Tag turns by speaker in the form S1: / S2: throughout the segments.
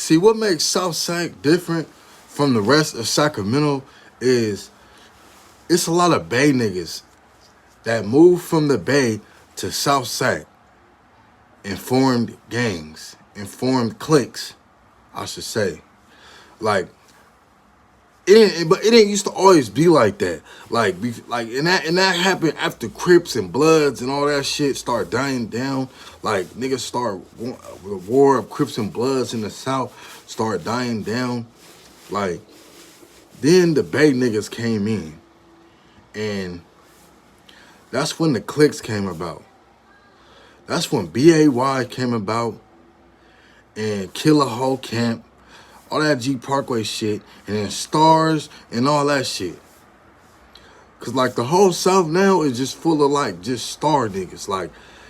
S1: See, what makes South Sac different from the rest of Sacramento is it's a lot of Bay niggas that moved from the Bay to South Sac and formed gangs and formed cliques, I should say. Like, but it didn't used to always be like that. And that happened after Crips and Bloods and all that shit start dying down. Like, niggas start the war of Crips and Bloods in the South start dying down. Like, then the Bay niggas came in, and that's when the cliques came about. That's when BAY came about, and Killer Hole Camp, all that G Parkway shit, and then Stars and all that shit. Cause like the whole South now is just full of like just star niggas. Like,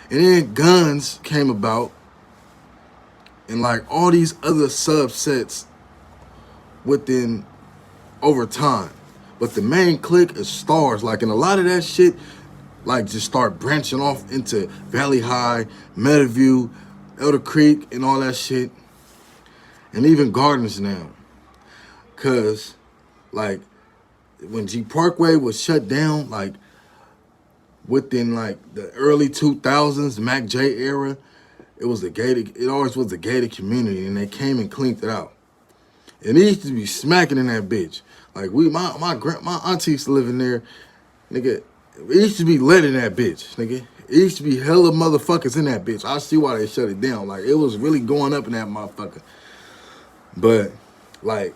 S1: and then Guns came about, and like all these other subsets within over time. But the main clique is Stars. Like, and a lot of that shit like just start branching off into Valley High, Meadowview, Elder Creek, and all that shit. And even Gardens now. Cause like when G Parkway was shut down, like within like the early 2000s, Mac J era, it always was a gated community, and they came and cleaned it out. And they used to be smacking in that bitch. Like my auntie used to live in there, nigga. It used to be lit in that bitch, nigga. It used to be hella motherfuckers in that bitch. I see why they shut it down. Like, it was really going up in that motherfucker. But, like,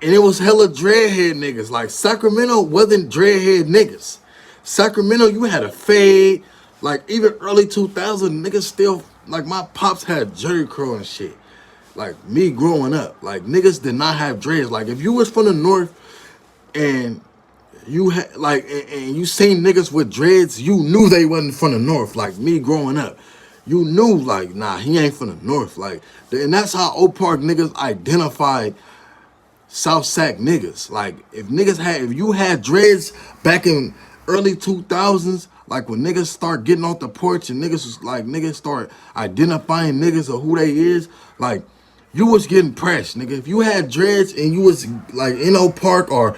S1: and it was hella dreadhead niggas. Like, Sacramento wasn't dreadhead niggas. Sacramento, you had a fade. Like, even early 2000, niggas still, like, my pops had Jerry Crow and shit. Like, me growing up. Like, niggas did not have dreads. Like, if you was from the North and you had, like, and you seen niggas with dreads, you knew they wasn't from the North. Like, me growing up. You knew, like, nah, he ain't from the North. Like, and that's how Oak Park niggas identified South Sac niggas. Like, if you had dreads back in early 2000s, like when niggas start getting off the porch and niggas start identifying niggas or who they is, like, you was getting pressed, nigga. If you had dreads and you was, like, in Oak Park or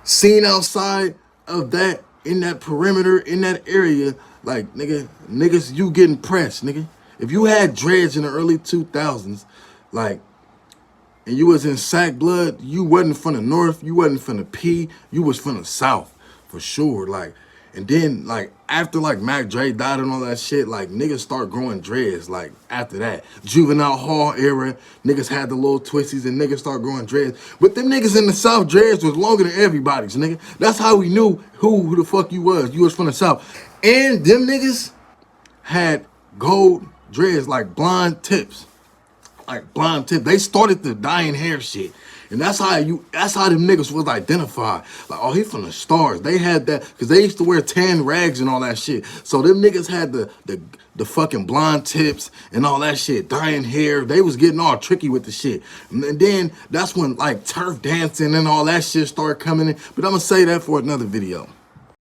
S1: seen outside of that, in that perimeter, in that area, like, niggas, you getting pressed, nigga. If you had dreads in the early 2000s, like, and you was in Sac blood, you wasn't from the North, you wasn't from the P, you was from the South, for sure. Like, and then, like, after, like, Mac Dre died and all that shit, like, niggas start growing dreads, like, after that. Juvenile Hall era, niggas had the little twisties and niggas start growing dreads. But them niggas in the South dreads was longer than everybody's, nigga. That's how we knew who the fuck you was. You was from the South. And them niggas had gold dreads, like blonde tips. Like blonde tips. They started the dyeing hair shit. And that's how them niggas was identified. Like, oh, he from the Stars. They had that, because they used to wear tan rags and all that shit. So them niggas had the fucking blonde tips and all that shit, dyeing hair. They was getting all tricky with the shit. And then that's when, like, turf dancing and all that shit started coming in. But I'm gonna say that for another video.